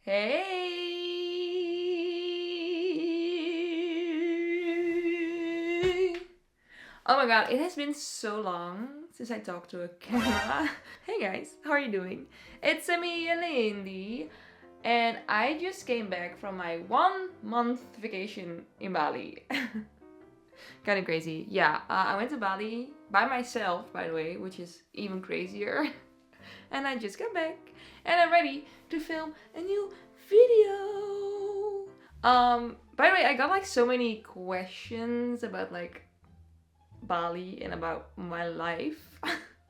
Hey! Oh my god, it has been so long since I talked to a camera. Hey guys, how are you doing? It's me, Lindy, and I just came back from my 1-month vacation in Bali. Kind of crazy. Yeah, I went to Bali by myself, by the way, which is even crazier. And I just got back and I'm ready to film a new video. By the way, I got like so many questions about like Bali and about my life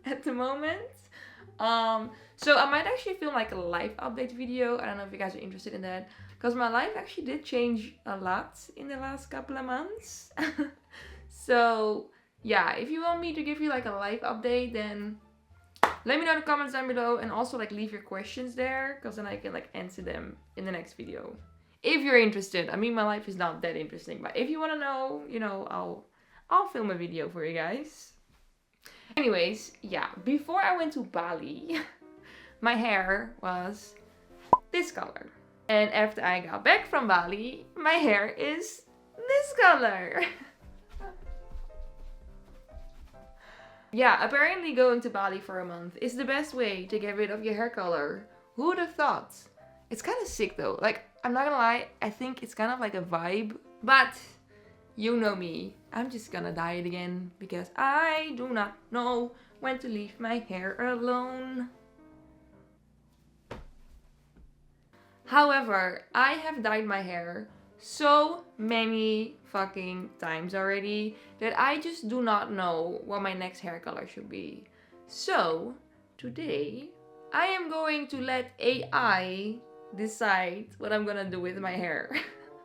at the moment. So I might actually film like a life update video. I don't know if you guys are interested in that, because my life actually did change a lot in the last couple of months. So yeah, if you want me to give you like a life update, then let me know in the comments down below, and also like leave your questions there, because then I can like answer them in the next video. If you're interested. I mean, my life is not that interesting, but if you want to know, you know, I'll film a video for you guys. Anyways, yeah, before I went to Bali, my hair was this color. And after I got back from Bali, my hair is this color. Yeah, apparently going to Bali for a month is the best way to get rid of your hair color. Who would have thought? It's kind of sick though. Like, I'm not gonna lie, I think it's kind of like a vibe. But, you know me, I'm just gonna dye it again because I do not know when to leave my hair alone. However, I have dyed my hair so many fucking times already that I just do not know what my next hair color should be. So today I am going to let AI decide what I'm gonna do with my hair.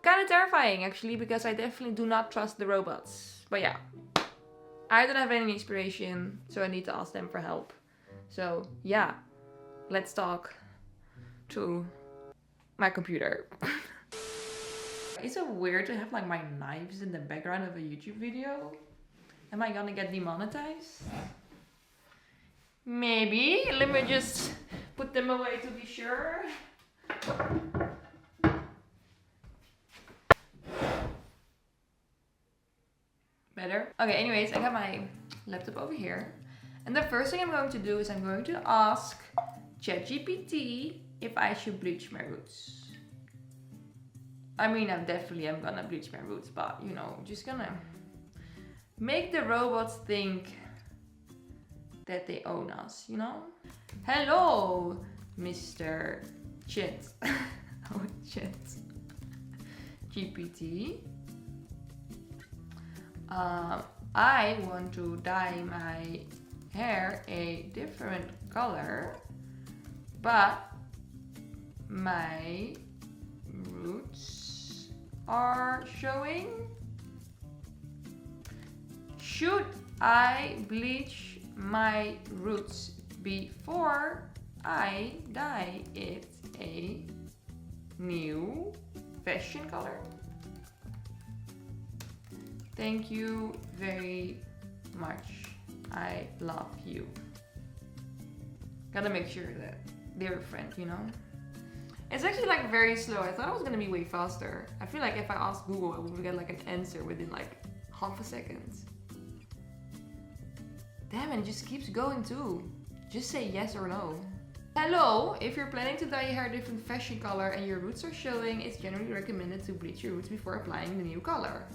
Kind of terrifying actually, because I definitely do not trust the robots. But yeah, I don't have any inspiration, so I need to ask them for help. So yeah, let's talk to my computer. Is it weird to have like my knives in the background of a YouTube video? Am I gonna get demonetized? Maybe. Let me just put them away to be sure. Better? Okay, anyways, I got my laptop over here. And the first thing I'm going to do is I'm going to ask ChatGPT if I should bleach my roots. I mean, I'm gonna bleach my roots, but you know, just gonna make the robots think that they own us, you know? Hello, Mr. Chat. Oh, Chat GPT. I want to dye my hair a different color, but my roots are showing. Should I bleach my roots before I dye it a new fashion color? Thank you very much. I love you. Gotta make sure that they're a friend, you know? It's actually like very slow. I thought it was gonna be way faster. I feel like if I asked Google, I would get like an answer within like half a second. Damn, it just keeps going too. Just say yes or no. Hello, if you're planning to dye your hair a different fashion color and your roots are showing, it's generally recommended to bleach your roots before applying the new color.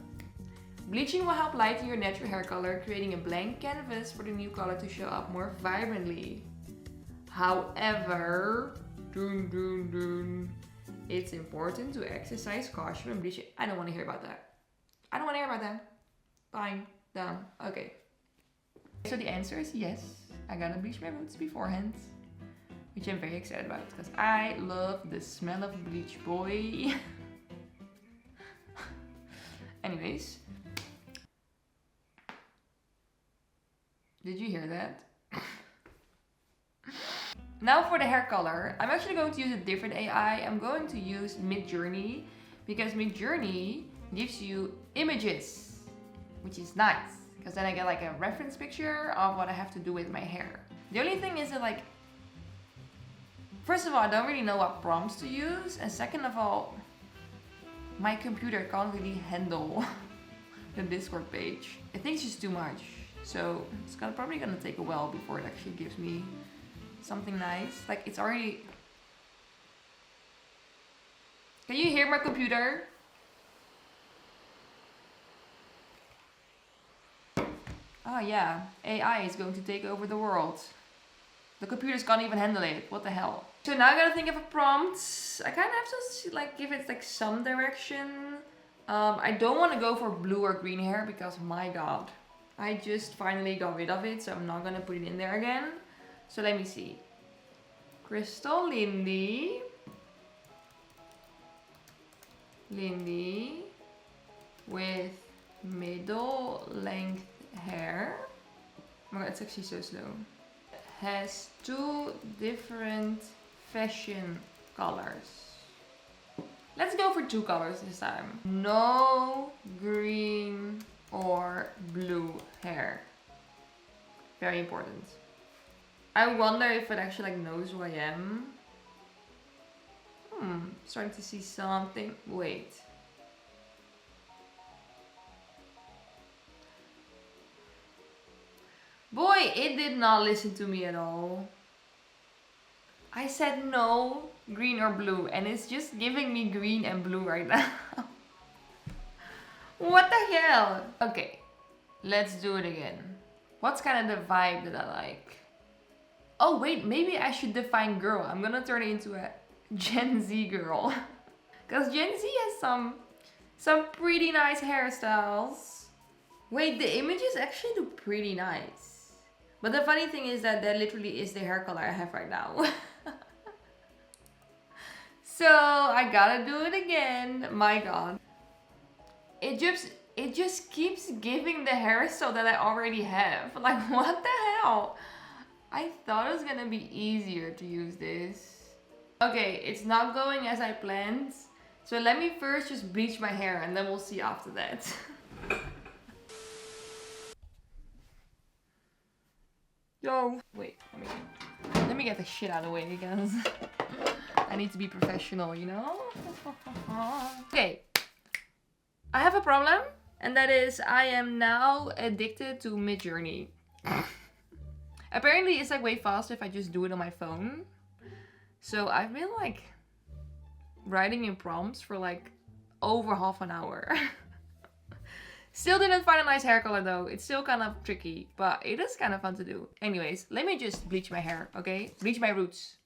Bleaching will help lighten your natural hair color, creating a blank canvas for the new color to show up more vibrantly. However, it's important to exercise caution when bleaching. I don't want to hear about that. I don't want to hear about that. Fine. Done. Okay. So the answer is yes. I gotta bleach my roots beforehand, which I'm very excited about because I love the smell of bleach, boy. Anyways. Did you hear that? Now for the hair color, I'm actually going to use a different AI. I'm going to use Midjourney because Midjourney gives you images, which is nice because then I get like a reference picture of what I have to do with my hair. The only thing is that like First of all, I don't really know what prompts to use, and second of all, my computer can't really handle the Discord page. It thinks it's too much, so it's probably gonna take a while before it actually gives me something nice. Like, it's already... Can you hear my computer? Oh yeah, AI is going to take over the world. The computers can't even handle it. What the hell? So now I gotta think of a prompt. I kind of have to like give it like some direction. I don't want to go for blue or green hair because my god, I just finally got rid of it, so I'm not gonna put it in there again. So let me see. Crystallindyy. Lindy with middle length hair. Oh my god, it's actually so slow. Has 2 different fashion colors. Let's go for 2 colors this time. No green or blue hair. Very important. I wonder if it actually like knows who I am. Starting to see something. Wait. Boy, it did not listen to me at all. I said no green or blue, and it's just giving me green and blue right now. What the hell? Okay, let's do it again. What's kind of the vibe that I like? Oh wait, maybe I should define girl. I'm gonna turn it into a Gen Z girl. Because Gen Z has some pretty nice hairstyles. Wait, the images actually look pretty nice. But the funny thing is that literally is the hair color I have right now. So I gotta do it again. My god. It just keeps giving the hairstyle that I already have. Like, what the hell? I thought it was gonna be easier to use this. Okay, it's not going as I planned. So let me first just bleach my hair and then we'll see after that. Yo. Wait, let me get the shit out of the way because I need to be professional, you know? Okay. I have a problem, and that is I am now addicted to Midjourney. Apparently it's like way faster if I just do it on my phone. So I've been like writing in prompts for like over half an hour. Still didn't find a nice hair color though. It's still kind of tricky, but it is kind of fun to do. Anyways, let me just bleach my hair, okay? Bleach my roots.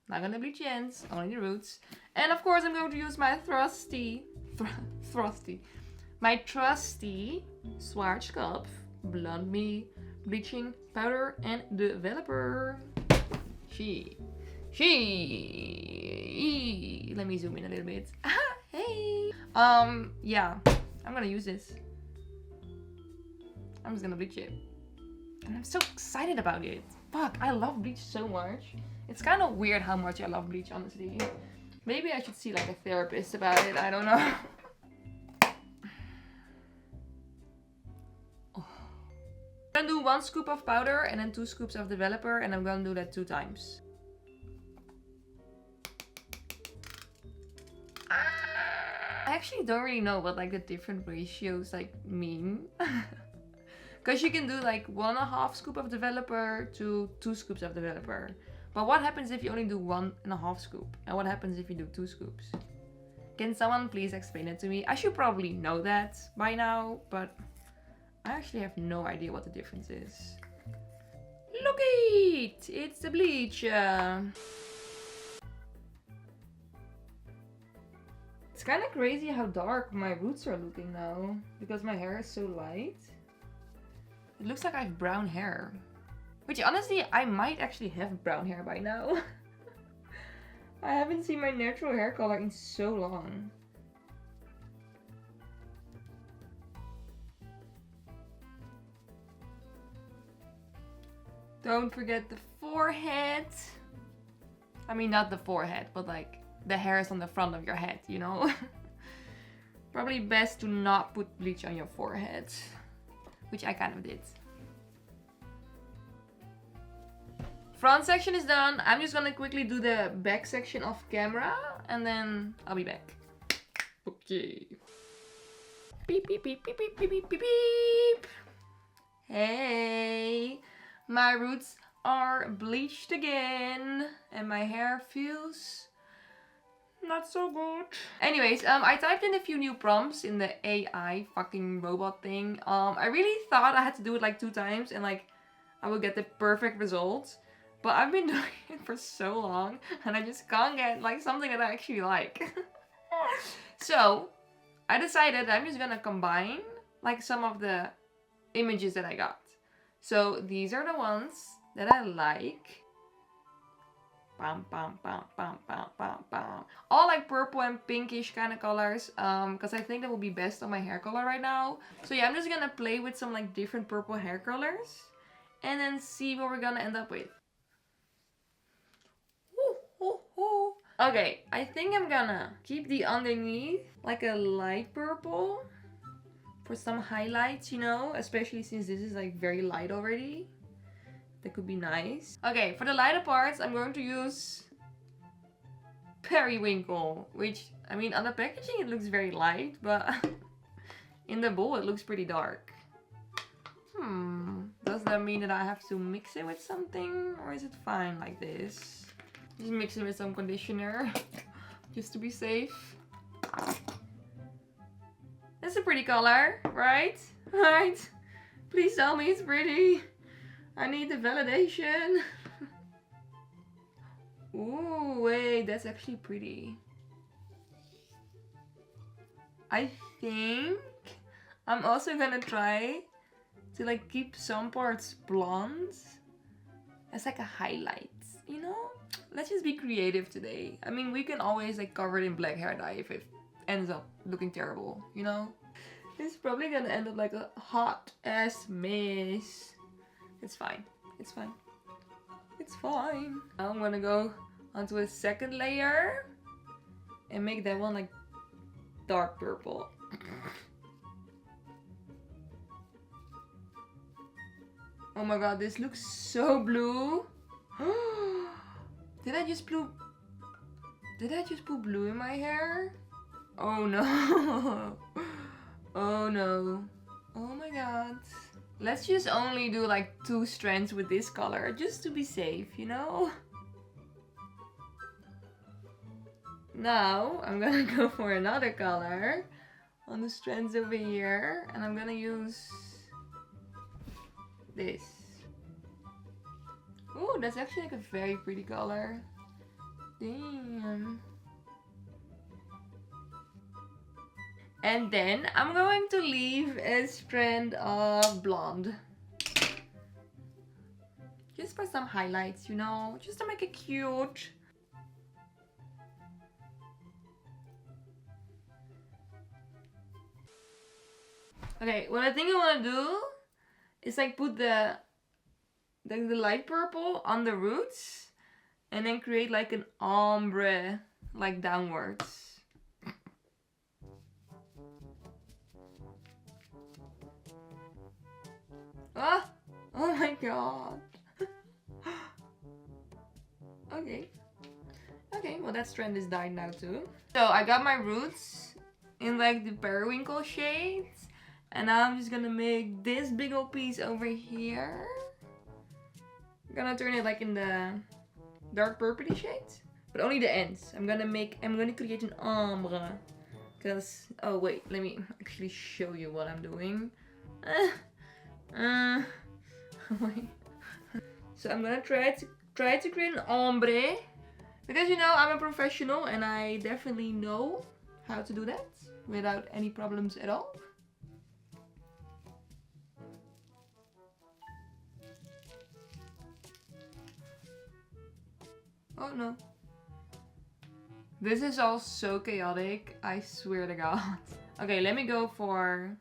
Not gonna bleach the ends, only the roots. And of course I'm going to use my my trusty Schwarzkopf Blonde Me bleaching powder and developer. Let me zoom in a little bit. Hey. Yeah, I'm gonna use this. I'm just gonna bleach it. And I'm so excited about it. Fuck, I love bleach so much. It's kind of weird how much I love bleach, honestly. Maybe I should see like a therapist about it, I don't know. I'm gonna do 1 scoop of powder and then 2 scoops of developer, and I'm gonna do that 2 times. I actually don't really know what like the different ratios like mean. Because you can do like 1.5 scoop of developer to 2 scoops of developer. But what happens if you only do 1.5 scoop? And what happens if you do 2 scoops? Can someone please explain it to me? I should probably know that by now, but I actually have no idea what the difference is. Look it! It's the bleach. It's kind of crazy how dark my roots are looking now, because my hair is so light. It looks like I have brown hair. Which honestly, I might actually have brown hair by now. I haven't seen my natural hair color in so long. Don't forget the forehead. I mean, not the forehead, but like the hairs on the front of your head, you know? Probably best to not put bleach on your forehead. Which I kind of did. front section is done. I'm just gonna quickly do the back section off camera and then I'll be back. Okay. Beep, beep, beep, beep, beep, beep, beep, beep, beep. Hey, my roots are bleached again and my hair feels not so good. Anyways, I typed in a few new prompts in the AI fucking robot thing. I really thought I had to do it like 2 times and like I would get the perfect result. But I've been doing it for so long and I just can't get like something that I actually like. So I decided I'm just gonna combine like some of the images that I got. So these are the ones that I like. Bam, bam, bam, bam, bam, bam, bam. All like purple and pinkish kind of colors. Because I think that will be best on my hair color right now. So yeah, I'm just gonna play with some like different purple hair colors. And then see what we're gonna end up with. Okay, I think I'm gonna keep the underneath like a light purple. For some highlights, you know. Especially since this is like very light already. That could be nice. Okay, for the lighter parts, I'm going to use periwinkle, which, I mean, on the packaging it looks very light, but in the bowl it looks pretty dark. Does that mean that I have to mix it with something, or is it fine like this? Just mix it with some conditioner, just to be safe. It's a pretty color, right? Right? Please tell me it's pretty. I need the validation. Ooh, wait, that's actually pretty. I think I'm also gonna try to like keep some parts blonde as like a highlight, you know? Let's just be creative today. I mean, we can always like cover it in black hair dye if it ends up looking terrible, you know? It's probably gonna end up like a hot ass mess. It's fine. It's fine. It's fine. Now I'm gonna go onto a second layer and make that one like dark purple. Oh my god, this looks so blue. Did I just put blue in my hair? Oh no. Oh no. Oh my god. Let's just only do like 2 strands with this color, just to be safe, you know? Now, I'm gonna go for another color on the strands over here, and I'm gonna use this. Ooh, that's actually like a very pretty color. Damn. And then I'm going to leave a strand of blonde. Just for some highlights, you know, just to make it cute. Okay, what I think I want to do is like put the light purple on the roots and then create like an ombre like downwards. Ah! Oh my god. Okay. Okay, well that strand is dyed now too. So I got my roots in like the periwinkle shades. And now I'm just gonna make this big old piece over here. I'm gonna turn it like in the dark purpley shades. But only the ends. I'm gonna create an ombre. Cause, oh wait, let me actually show you what I'm doing. Wait. So I'm gonna try to create an ombre. Because you know, I'm a professional and I definitely know how to do that without any problems at all. Oh no. This is all so chaotic, I swear to god. Okay, let me go for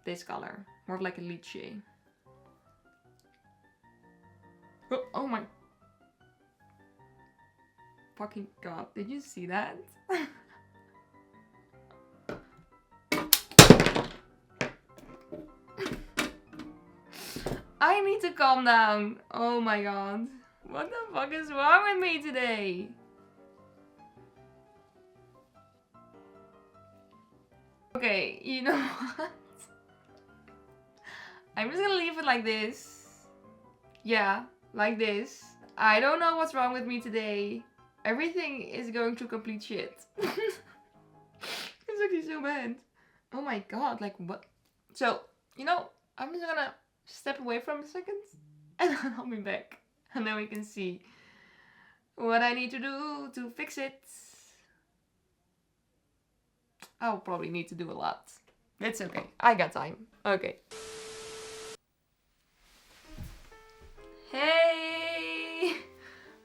this color. More of like a lychee. Oh my fucking god, did you see that? I need to calm down. Oh my god. What the fuck is wrong with me today? Okay, you know what? I'm just gonna leave it like this. Yeah, like this. I don't know what's wrong with me today. Everything is going to complete shit. It's actually so bad. Oh my god, like what? So, you know, I'm just gonna step away from a second and then I'll be back. And then we can see what I need to do to fix it. I'll probably need to do a lot. It's okay. I got time. Okay. Hey!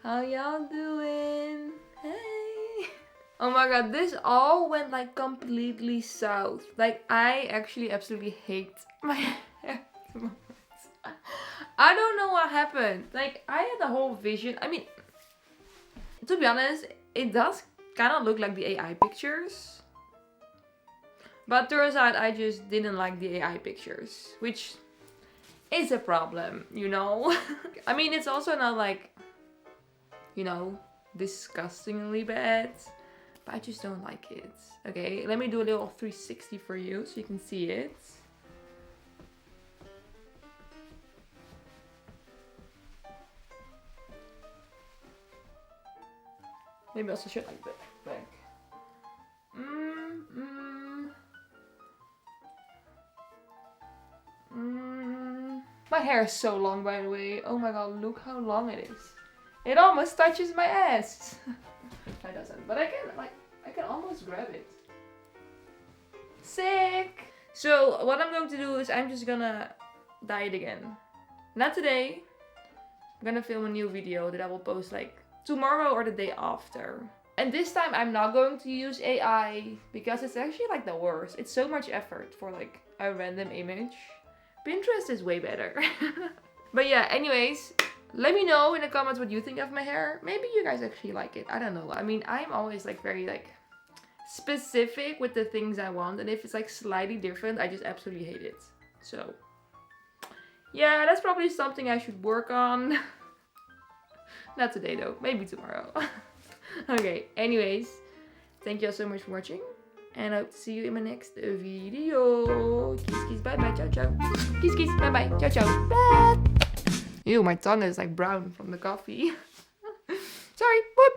How y'all doing? Hey! Oh my god, this all went like completely south. Like, I actually absolutely hate my hair at the moment. I don't know what happened. Like, I had the whole vision. I mean, to be honest, it does kind of look like the AI pictures. But turns out I just didn't like the AI pictures, which is a problem, you know? I mean, it's also not like, you know, disgustingly bad, but I just don't like it. Okay, let me do a little 360 for you so you can see it. Maybe also should like back. My hair is so long, by the way. Oh my god, look how long it is. It almost touches my ass. It doesn't, but I can almost grab it. Sick! So what I'm going to do is I'm just gonna dye it again. Not today. I'm gonna film a new video that I will post like tomorrow or the day after. And this time I'm not going to use AI because it's actually like the worst. It's so much effort for like a random image. Pinterest is way better. But yeah, anyways, let me know in the comments what you think of my hair. Maybe you guys actually like it. I don't know. I mean, I'm always like very like specific with the things I want. And if it's like slightly different, I just absolutely hate it. So yeah, that's probably something I should work on. Not today though, maybe tomorrow. Okay, anyways, thank you all so much for watching. And I hope to see you in my next video. Kiss, kiss, bye, bye, ciao, ciao. Kiss, kiss, bye, bye, ciao, ciao. Bye. Ew, my tongue is like brown from the coffee. Sorry, whoop.